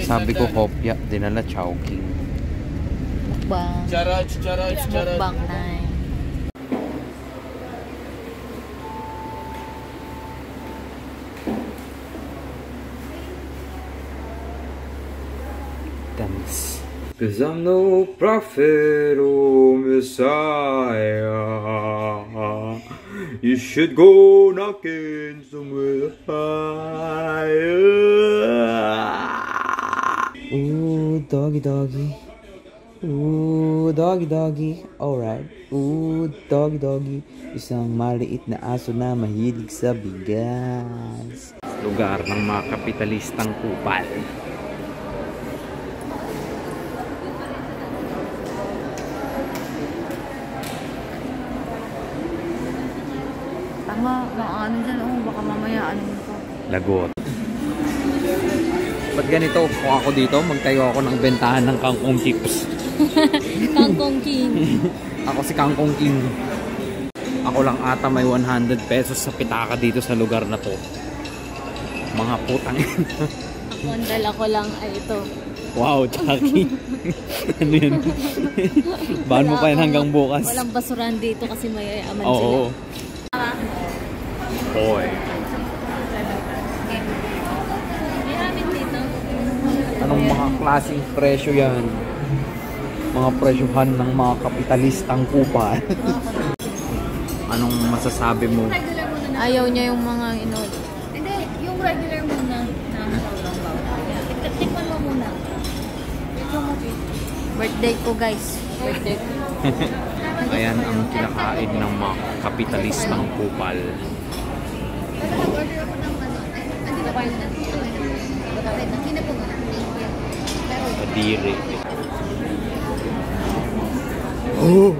Sabi ko hopya, dinala Chowking. Mukbang. It's mukbang time. Dance. Cause I'm no prophet or messiah. You should go knocking somewhere higher. Ooh, doggy doggy. Ooh, doggy doggy. Alright. Ooh, doggy doggy. Isang maliit na aso na mahilig sa bigas. Lugar ng mga kapitalistang kupal. Tama, ano dyan, baka mamaya ano ko. Lagot. Ba't ganito? Kung ako dito, magtayo ako ng bentahan ng kangkong chips. Kangkong King. Ako si Kangkong King. Ako lang ata may 100 pesos sa pitaka dito sa lugar na to. Mga putang ina. Ako, ang dala ko lang ay ito. Wow, Chucky. Ano yun? Bahan mo pa yan hanggang bukas. Walang basurahan dito kasi mayayaman sila. Oo. Boy. Anong mga klaseng presyo yan? Mga presyohan ng mga kapitalistang kupal. Anong masasabi mo? Ayaw niya yung mga inod. Hindi, yung regular muna. Tikman mo muna. Birthday ko guys. Birthday ko. Ayan ang kinakain ng mga kapitalistang kupal. Kadiri. Oh!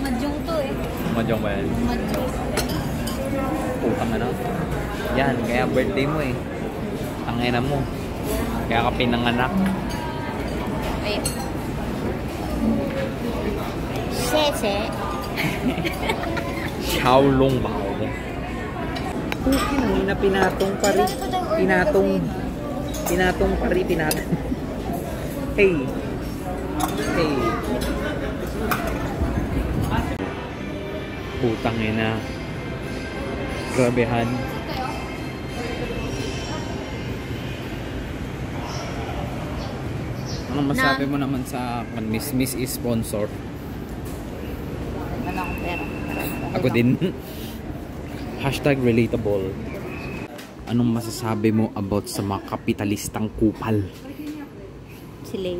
Madyong to eh. Madyong ba yan? Madyong. Putang ano? Yan, kaya birthday mo eh. Tangina mo. Kaya ka pinanganak. Wait. Sese. Xiaolong Bao. Pukin na pinatong pari. Pinatong pari. Hey. Hey. Putang ina. Grabehan. Ano masabi mo naman sa Miss is sponsor? Wala akong pera. Ako din. Hashtag relatable. Anong masasabi mo about sa mga kapitalistang kupal? Silay.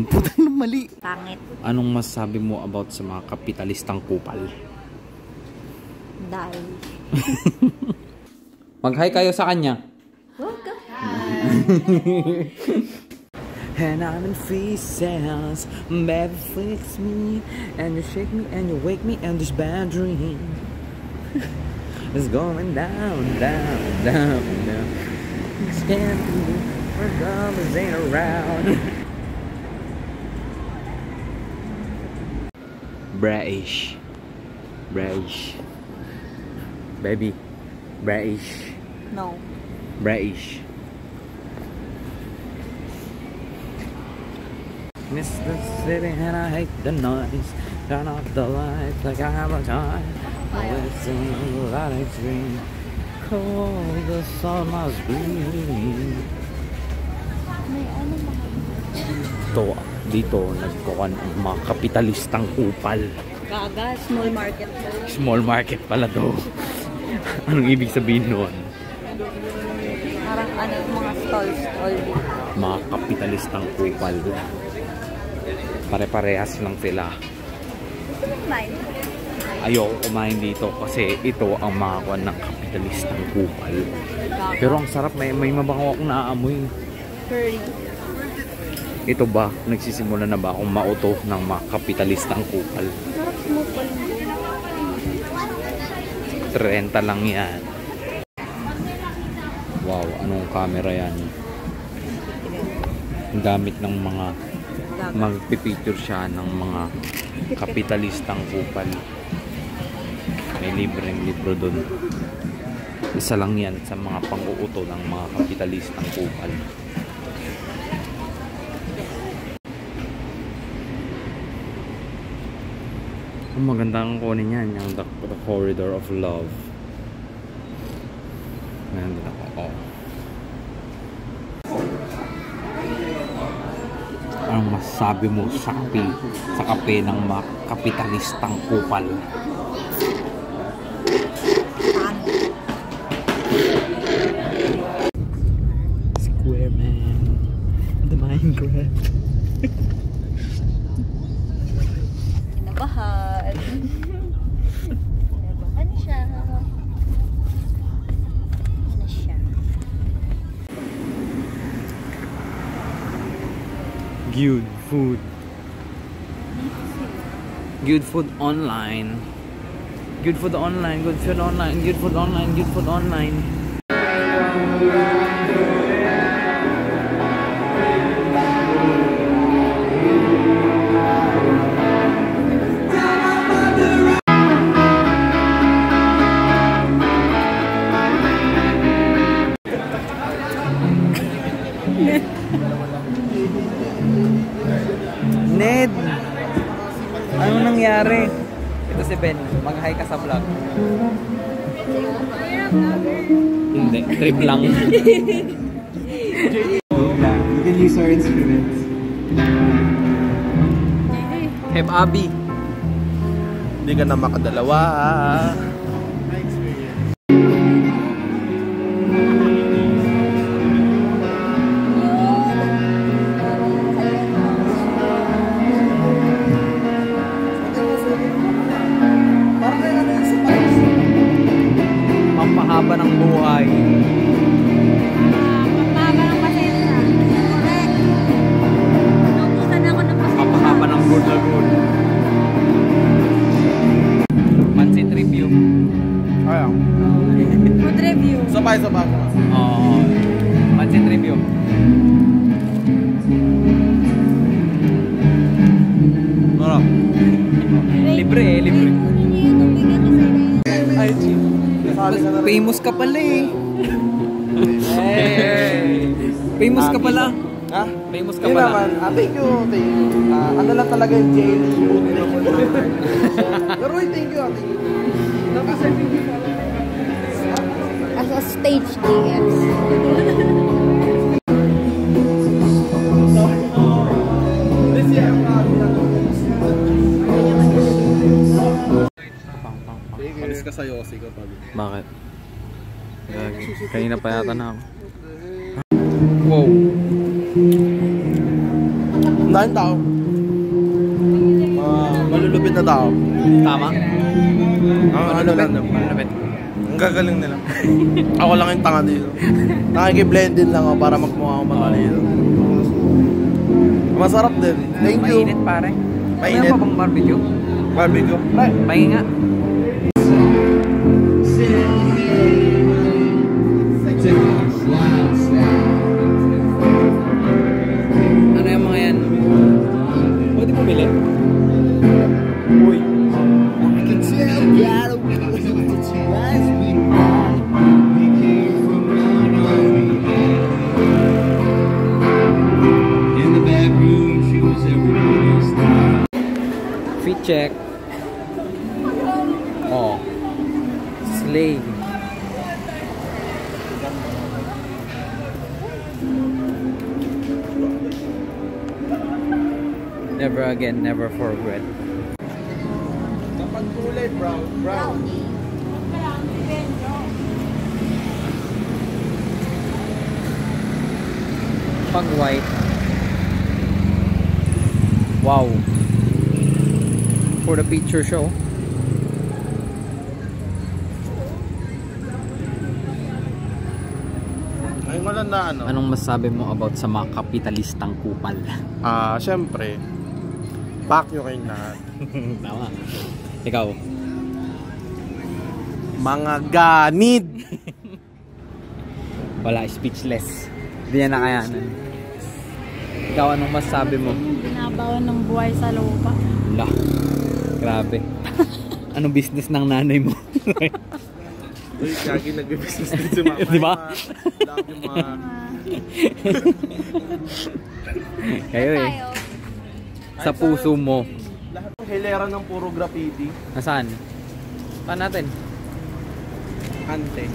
Putang na mali. Pangit. Anong masasabi mo about sa mga kapitalistang kupal? Dahil. Mag-hi kayo sa kanya. Welcome. And I'm in free cells, baby fix me, and you shake me, and you wake me, and this bad dream is going down, down, down, down. Stand through, my brothers ain't around. Braish, baby, braish. No. Braish. Miss the city and I hate the noise. Turn off the lights like I have a time. Always sing a lot of dream. Cold, the sun must be. Dito nagkuhan ang mga kapitalistang kupal. Gaga, small market. Small market pala to. Anong ibig sabihin nun? Parang ano, mga stall. Mga kapitalistang kupal. Pare-parehas lang sila. Ayoko kumain dito kasi ito ang mga kuwan ng kapitalistang kupal. Pero ang sarap, may mabango akong naaamoy. Curry. Ito ba, nagsisimula na ba akong mauto ng mga kapitalistang kupal? Sarap mo pala. 30 lang yan. Wow, anong camera yan? Gamit ng mga magpipicture siya ng mga kapitalistang kupal. May libreng libro dun. Isa lang yan sa mga pang-uuto ng mga kapitalistang kupal. Ang magandang kunin yan, yung the corridor of love. Nandun ako. Oh. Anong masasabi mo sa kape ng mga kapitalistang kupal? Square man, the Minecraft. Kinabahan. Kinabahan siya. Ano siya? Good food. Good food online. Good food online. Good food online. Good food online. Good food online. Ned! Anong nangyari? Ito si Ben. Mag-hi ka sa vlog. Hindi. Trip lang. You can use our instruments. Heb Abi. Hindi ka na makadalawa. Pampahaba ng buhay. Pampahaba ng pasensya. Naubusan ako ng pasensya. Pampahaba ng good na good. Pansit review. Ayaw. Food review. Sabay. Oo. Pansit review. Marap. Libre eh, libre. Ay, Chief. Nasali ka na rin. Famous ka pala eh. Hey. Famous ka pala. Ha? Famous ka Hindi pala. naman. Thank you. Ano lang talaga yung jelly food. Pero thank you. As a stage dance. Palis ka sa Yossi ko pag. Bakit? Gagi. Kanina pa yata na ako. Wow. Dahil tao. Malulupit na tao. Tama? Ano lang naman. Malapit. Ang gagaling nila. Ako lang yung tanga dito. Nakiki-blend din lang ako para magmukha ako matalino. Masarap din. Thank you. Mainit pare. Mainit. Mayroon pa bang barbecue? Barbecue. Right. Pahingi nga. Ano yung mga yan? Pwede mo bili? Uy. Fit check. Oh. Slay. Never again, never forget. Kapag kulay brown. Pag white. Wow. For the picture show. Ay, maganda ano. Anong masabi mo about sa mga kapitalistang kupal? Syempre. Pack nyo kayong lahat. Tama. Ikaw. Mga ganid. Wala, speechless. Hindi niya nakayanan. Ikaw, anong masabi mo? Binabawan ng buhay sa lupa. Lah. Grabe. Anong business ng nanay mo? Uy, kagi nag-business din si mama. Di ba? Love yung mga... Kayo eh. Sa puso mo. Lahat ng hilera ng puro graffiti. Nasaan? Saan natin? Ante.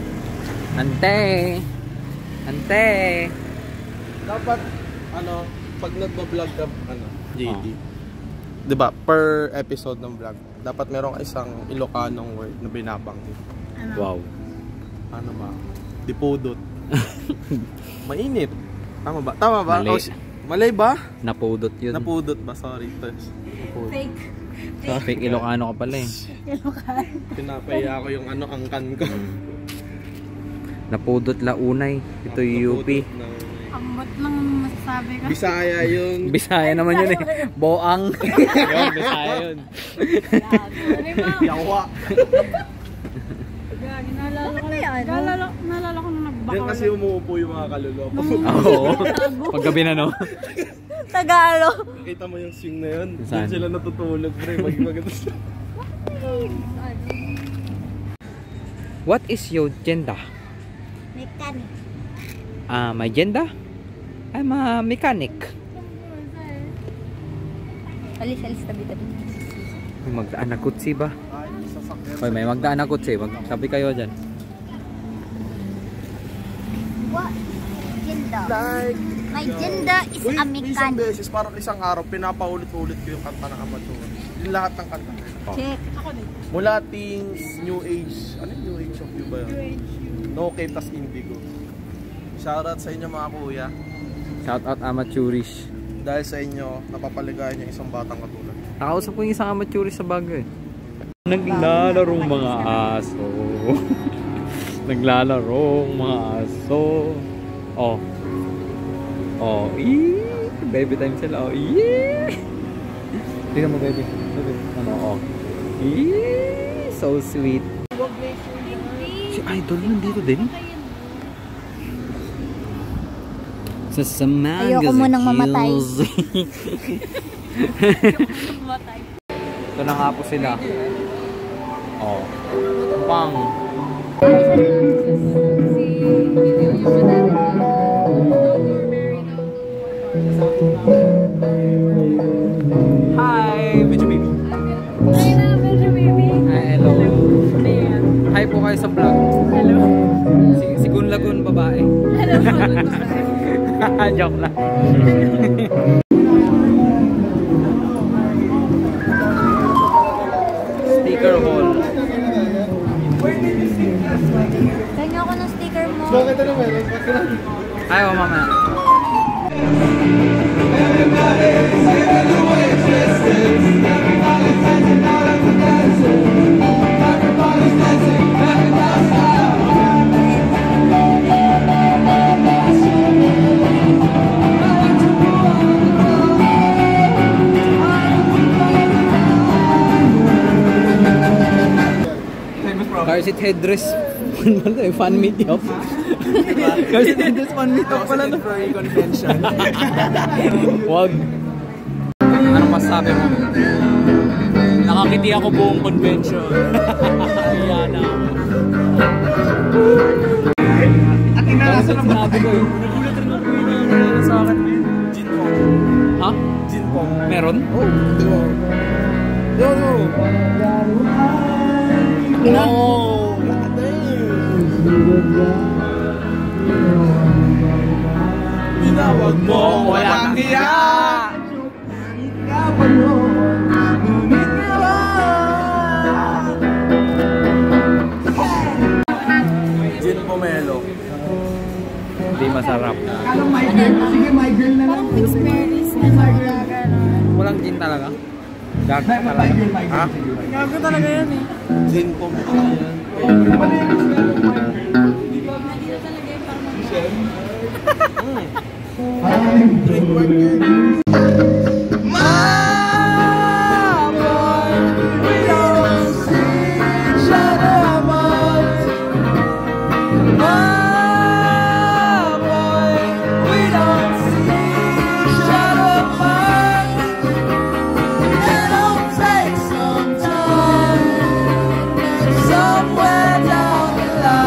Ante! Ante! Dapat, pag nagbablog ka, JD. Diba, per episode ng vlog, dapat meron ka isang Ilocanong word na binabanggit. Wow. Ano ba? Dipudot. Mainit. Tama ba? Tama ba? Mali. Malay ba? Napudot yun. Napudot ba? Sorry. Fake. Fake Ilocano ka pala eh. Pinapaya ko yung angkan ko. Napudot Launay. Ito yung UP. Ambot lang masasabi ko. Bisaya yun. Bisaya naman yun eh. Boang. Yun, Bisaya yun. Yawa. Naalala ko nung nagbaka. Yan kasi umuupo yung mga kaluloko. Oo. Paggabi na no. Tagalog. Nakita mo yung swing na yun? Saan? Doon sila natutulog, pre. Maganda sila. What is your gender? Mechanic. My gender? I'm a mechanic. Alis, tabi-tabi. May magdaan na kutsi ba? Hoy, may magdaan na kutsi. Magtabi kayo dyan. What? Gender. Like, My gender is a isang mechanic. beses, parang isang araw, pinapaulit-ulit ko yung kanta ng Amateur. Yung lahat ng kanta. Check. Mula teens, new age. Ano yung new age of you ba yun? No Cape, tas Indigo. Shoutout sa inyo mga kuya. Shout out amateurish. Dahil sa inyo, napapaligayan yung isang batang katulad. Nakausap ko yung isang amateurish sa Baguio eh. Naglalaro mga aso. Naglalaro mga aso. Oh. Oh, baby time sila. Oh, tingnan mo baby. Ano, oh. So sweet. Si Idol nandito din. Sa Ayoko munang mamatay. Ito na nga po sila. Oh. Pang. Hi, Medyo Baby. Hi, hello. Hi po kayo sa vlog. Hello. Si Gunlagun babae. Hello. Joke lang. Sticker hall. Kanya ako ng sticker mo. Bakit ano meron? Ayaw, mama. Carsit headdress. Fan meet up. Carsit headdress fan meet up pala no. Convention. Wag. Anong masasabi mo? Nakakiti ako buong convention. Ayan na ako. At inalasan ang sinabi ko eh. Nagulat rin ako yun sa akin. Gin pong. Ha? Gin pong. Meron? Oh, diba? Yo! Oh! Tinawag mo, walang hiya! Gin pomelo. Hindi masarap. Parang experience na talaga. Walang gin talaga. Gago talaga. Ha? Gago talaga yan eh. Gin pomelo. Drink work Somewhere down the line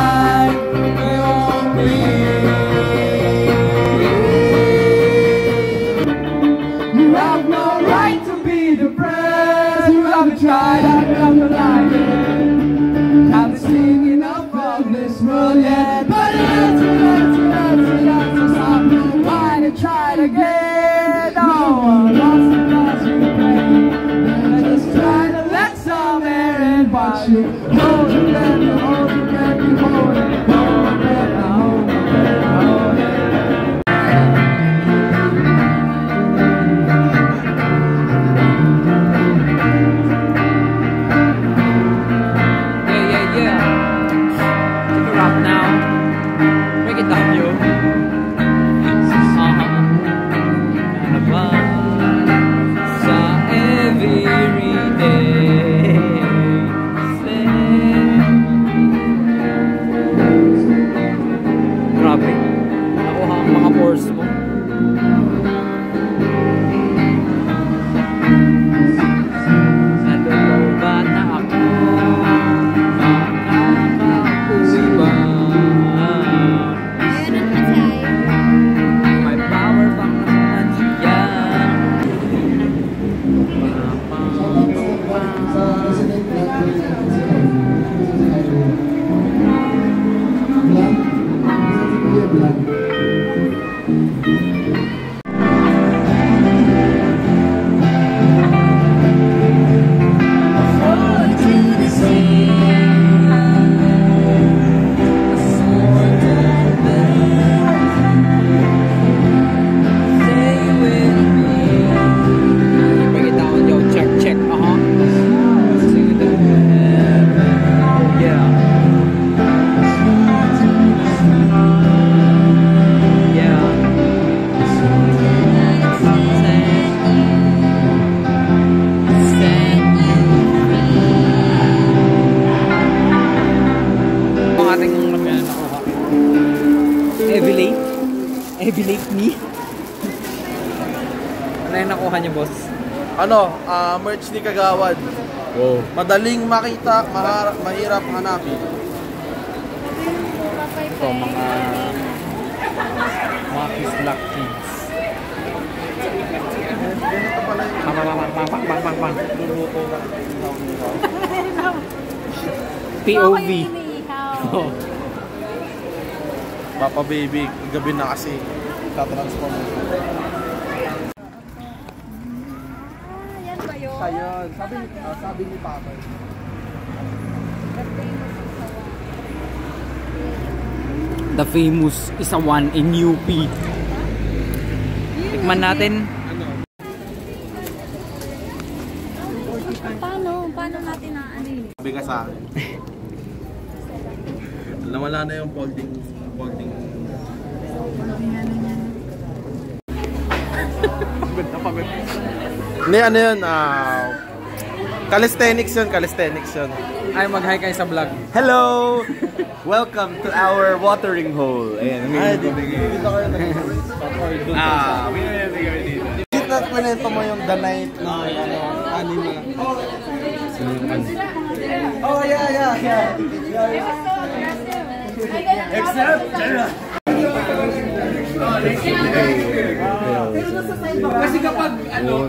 course mo. Nalulubat na ako. Makakauwi ba? Ayun ang masay. May power bank naman siya. Bring it down, yo, check, check, uh-huh. To the heaven, yeah. Yeah. Ang ating nakuha. Evilate? Evilate me? Ano yung nakuha niyo, boss? Ano, merch ni Kagawad. Wow. Madaling makita, mahirap hanapin. Ito, mga kislak kids. Ganito pala yung Pang. luluto na. POV. Oh. Papa baby, gabi na kasi. Tatransform. Yan ba yun? Ayun, sabi ni Papa. The famous isawan in UP. Tikman natin. Ano? Paano natin na ano yun? Sabi ka sa akin. Nawala na yung folding. Hindi, ano yun, calisthenics yun. Ay, mag-hi kayo sa vlog. Hello! Welcome to our watering hole. Ayan, Ay, dito kayo dito kwento mo yung The Night na anime. Oh, yeah. Except... Kasi kapag ano,